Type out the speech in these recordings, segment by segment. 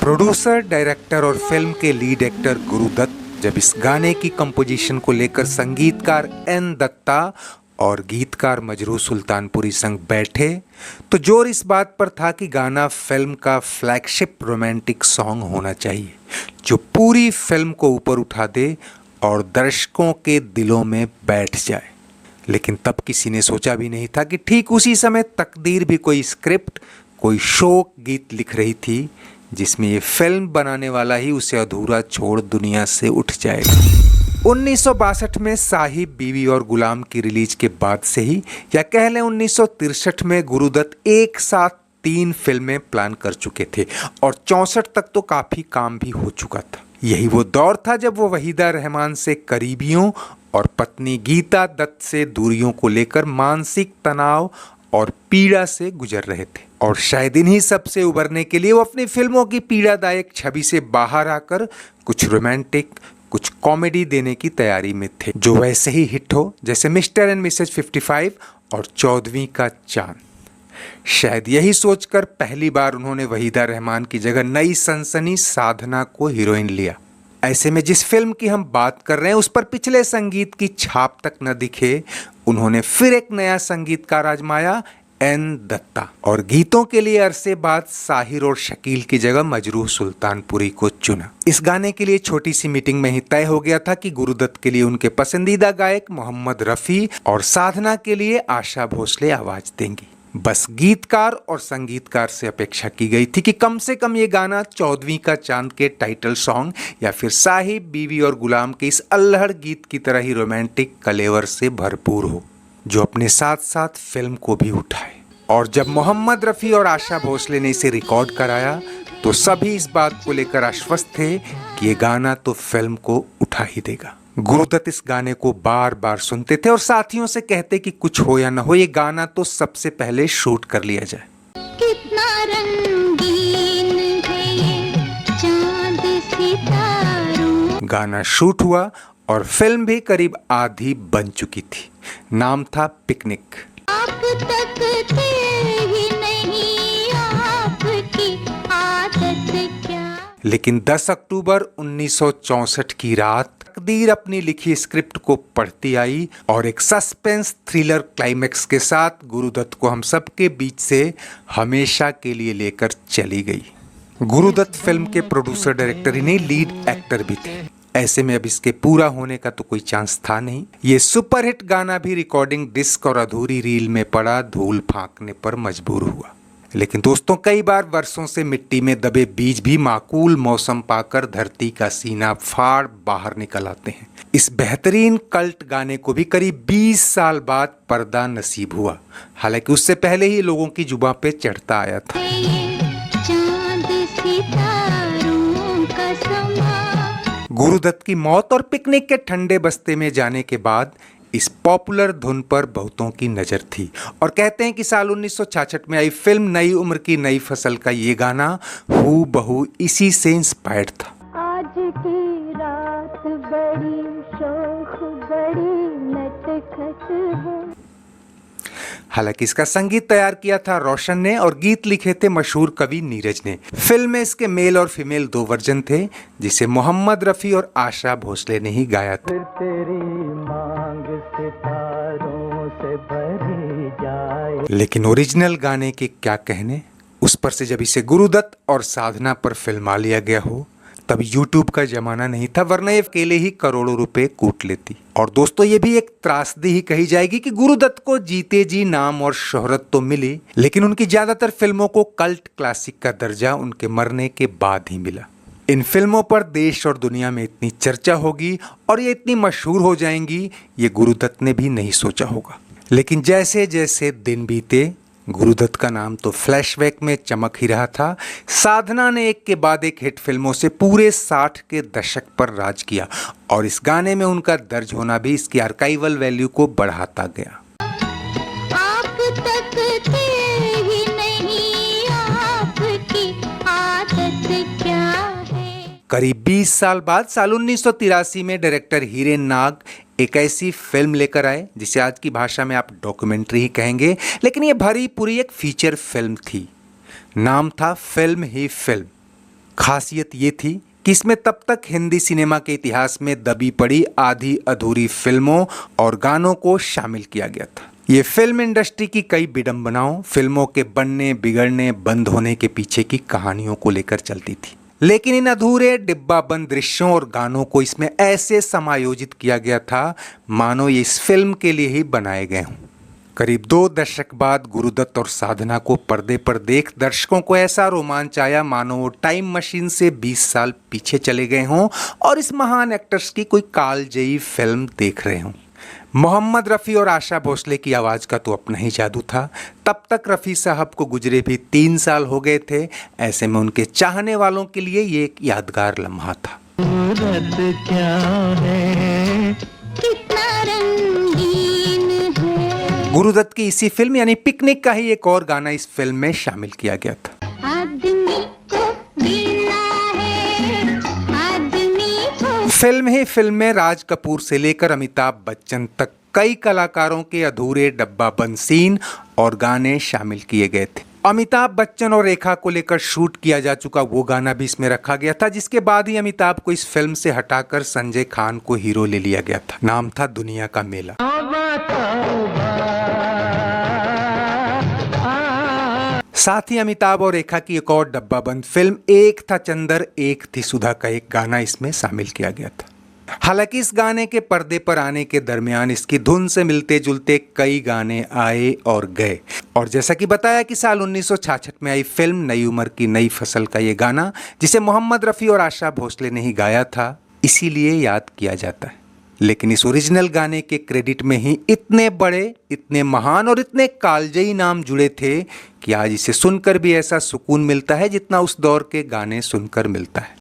Producer, director और film के lead actor Gurudatt जब इस गाने की कंपोजिशन को लेकर संगीतकार एन दत्ता और गीतकार मजरूह सुल्तानपुरी संग बैठे तो जोर इस बात पर था कि गाना फिल्म का फ्लैगशिप रोमांटिक सॉन्ग होना चाहिए जो पूरी फिल्म को ऊपर उठा दे और दर्शकों के दिलों में बैठ जाए। लेकिन तब किसी ने सोचा भी नहीं था कि ठीक उसी समय तकदीर भी कोई स्क्रिप्ट, कोई शोक गीत लिख रही थी जिसमें ये फिल्म बनाने वाला ही उसे अधूरा छोड़ दुनिया से उठ जाएगा। 1962 में साहिब, बीवी और गुलाम की रिलीज के बाद से ही या कह लें 1963 में गुरुदत्त एक साथ 3 फिल्में प्लान कर चुके थे और 64 तक तो काफी काम भी हो चुका था। यही वो दौर था जब वो वहीदा रहमान से करीबियों और पत्नी गीता दत्त से दूरियों को लेकर मानसिक तनाव और पीड़ा से गुजर रहे थे और शायद इन्हीं सब से उबरने के लिए वो अपनी फिल्मों की पीड़ादायक छवि से बाहर आकर कुछ रोमांटिक, कुछ कॉमेडी देने की तैयारी में थे जो वैसे ही हिट हो जैसे मिस्टर एंड मिसेज 55 और 14वीं का चांद। शायद यही सोचकर पहली बार उन्होंने वहीदा रहमान की जगह नई सनसनी साधना को हीरोइन लिया। ऐसे में जिस फिल्म की हम बात कर रहे हैं उस पर पिछले संगीत की छाप तक न दिखे, उन्होंने फिर एक नया संगीतकार आजमाया, एन दत्ता, और गीतों के लिए अरसे बाद साहिर और शकील की जगह मजरूह सुल्तानपुरी को चुना। इस गाने के लिए छोटी सी मीटिंग में ही तय हो गया था कि गुरुदत्त के लिए उनके पसंदीदा गायक मोहम्मद रफ़ी और साधना के लिए आशा भोसले आवाज देंगी। बस गीतकार और संगीतकार से अपेक्षा की गई थी कि कम से कम ये गाना 14वीं का चांद के टाइटल सॉन्ग या फिर साहिब, बीवी और गुलाम के इस अल्हड़ गीत की तरह ही रोमांटिक कलेवर से भरपूर हो जो अपने साथ साथ फिल्म को भी उठाए। और जब मोहम्मद रफ़ी और आशा भोसले ने इसे रिकॉर्ड कराया तो सभी इस बात को लेकर आश्वस्त थे कि ये गाना तो फिल्म को उठा ही देगा। गुरुदत्त इस गाने को बार बार सुनते थे और साथियों से कहते कि कुछ हो या न हो ये गाना तो सबसे पहले शूट कर लिया जाए। कितना रंगीन है ये चांद सितारों। गाना शूट हुआ और फिल्म भी करीब आधी बन चुकी थी। नाम था पिकनिक। आप तक थे ही नहीं आपकी आदत क्या। लेकिन 10 अक्टूबर 1964 की रात तकदीर अपनी लिखी स्क्रिप्ट को पढ़ती आई और एक सस्पेंस थ्रिलर क्लाइमेक्स के साथ गुरुदत्त को हम सबके बीच से हमेशा के लिए लेकर चली गई। गुरुदत्त फिल्म के प्रोड्यूसर, डायरेक्टर ही नहीं, लीड एक्टर भी थे। ऐसे में अब इसके पूरा होने का तो कोई चांस था नहीं। ये सुपरहिट गाना भी रिकॉर्डिंग डिस्क और अधूरी रील में पड़ा धूल फांकने पर मजबूर हुआ। लेकिन दोस्तों, कई बार वर्षों से मिट्टी में दबे बीज भी माकूल मौसम पाकर धरती का सीना फाड़ बाहर निकल आते हैं। इस बेहतरीन कल्ट गाने को भी करीब 20 साल बाद पर्दा नसीब हुआ, हालांकि उससे पहले ही लोगों की जुबां पे चढ़ता आया था। गुरुदत्त की मौत और पिकनिक के ठंडे बस्ते में जाने के बाद इस पॉपुलर धुन पर बहुतों की नजर थी और कहते हैं कि साल 1966 में आई फिल्म नई उम्र की नई फसल का ये गाना हूबहू इसी से इंस्पायर्ड था। आज की रात बड़ी शौक बड़ी नटखट है। हालांकि इसका संगीत तैयार किया था रोशन ने और गीत लिखे थे मशहूर कवि नीरज ने। फिल्म में इसके मेल और फीमेल 2 वर्जन थे जिसे मोहम्मद रफ़ी और आशा भोसले ने ही गाया था। तेरी मांग सितारों से भरी जाए। लेकिन ओरिजिनल गाने के क्या कहने, उस पर से जब इसे गुरुदत्त और साधना पर फिल्मा लिया गया हो तब YouTube का जमाना नहीं था, वरना ये अकेले ही करोड़ों रुपए कूट लेती। और दोस्तों, ये भी एक त्रासदी ही कही जाएगी कि गुरुदत्त को जीते जी नाम और शोहरत तो मिली, लेकिन उनकी ज्यादातर फिल्मों को कल्ट क्लासिक का दर्जा उनके मरने के बाद ही मिला। इन फिल्मों पर देश और दुनिया में इतनी चर्चा होगी और ये इतनी मशहूर हो जाएंगी, ये गुरुदत्त ने भी नहीं सोचा होगा। लेकिन जैसे जैसे दिन बीते गुरुदत्त का नाम तो फ्लैशबैक में चमक ही रहा था। साधना ने एक के बाद एक हिट फिल्मों से पूरे 60 के दशक पर राज किया और इस गाने में उनका दर्ज होना भी इसकी आर्काइवल वैल्यू को बढ़ाता गया। आप तक थे ही नहीं आपकी आदत क्या है। करीब 20 साल बाद साल 1983 में डायरेक्टर हीरेन नाग एक ऐसी फिल्म लेकर आए जिसे आज की भाषा में आप डॉक्यूमेंट्री ही कहेंगे, लेकिन ये भरी पूरी एक फीचर फिल्म थी। नाम था फिल्म ही फिल्म खासियत ये थी कि इसमें तब तक हिंदी सिनेमा के इतिहास में दबी पड़ी आधी अधूरी फिल्मों और गानों को शामिल किया गया था। ये फिल्म इंडस्ट्री की कई विडंबनाओं, फिल्मों के बनने, बिगड़ने, बंद होने के पीछे की कहानियों को लेकर चलती थी। लेकिन इन अधूरे डिब्बाबंद दृश्यों और गानों को इसमें ऐसे समायोजित किया गया था मानो ये इस फिल्म के लिए ही बनाए गए हों। करीब 2 दशक बाद गुरुदत्त और साधना को पर्दे पर देख दर्शकों को ऐसा रोमांच आया मानो वो टाइम मशीन से 20 साल पीछे चले गए हों और इस महान एक्टर्स की कोई कालजयी फिल्म देख रहे हों। मोहम्मद रफ़ी और आशा भोसले की आवाज़ का तो अपना ही जादू था। तब तक रफ़ी साहब को गुजरे भी 3 साल हो गए थे। ऐसे में उनके चाहने वालों के लिए ये एक यादगार लम्हा था। सूरत क्या है, कितना रंगीन है। गुरुदत्त की इसी फिल्म यानी पिकनिक का ही एक और गाना इस फिल्म में शामिल किया गया था। आदमी को मिलना है, आदमी को। फिल्म में राज कपूर से लेकर अमिताभ बच्चन तक कई कलाकारों के अधूरे डब्बाबंद सीन और गाने शामिल किए गए थे। अमिताभ बच्चन और रेखा को लेकर शूट किया जा चुका वो गाना भी इसमें रखा गया था, जिसके बाद ही अमिताभ को इस फिल्म से हटाकर संजय खान को हीरो ले लिया गया था। नाम था दुनिया का मेला। साथ ही अमिताभ और रेखा की एक और डब्बाबंद फिल्म एक था चंदर एक थी सुधा का एक गाना इसमें शामिल किया गया था। हालांकि इस गाने के पर्दे पर आने के दरमियान इसकी धुन से मिलते जुलते कई गाने आए और गए, और जैसा कि बताया कि साल 1966 में आई फिल्म नई उम्र की नई फसल का ये गाना, जिसे मोहम्मद रफ़ी और आशा भोसले ने ही गाया था, इसीलिए याद किया जाता है। लेकिन इस ओरिजिनल गाने के क्रेडिट में ही इतने बड़े, इतने महान और इतने कालजयी नाम जुड़े थे कि आज इसे सुनकर भी ऐसा सुकून मिलता है जितना उस दौर के गाने सुनकर मिलता है।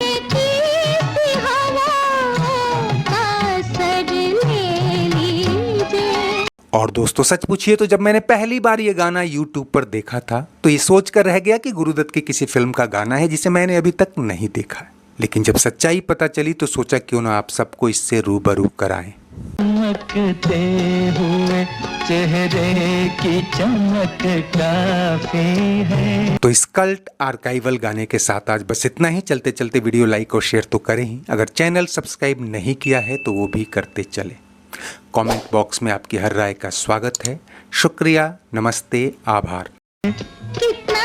और दोस्तों सच पूछिए तो जब मैंने पहली बार ये गाना YouTube पर देखा था तो ये सोचकर रह गया कि गुरुदत्त की किसी फिल्म का गाना है जिसे मैंने अभी तक नहीं देखा है। लेकिन जब सच्चाई पता चली तो सोचा क्यों ना आप सबको इससे रूबरू कराएं। चमकते हुए चेहरे की चमक काफी है। तो इस कल्ट आर्काइवल गाने के साथ आज बस इतना ही। चलते चलते वीडियो लाइक और शेयर तो करें ही, अगर चैनल सब्सक्राइब नहीं किया है तो वो भी करते चले। कमेंट बॉक्स में आपकी हर राय का स्वागत है। शुक्रिया, नमस्ते, आभार। कितना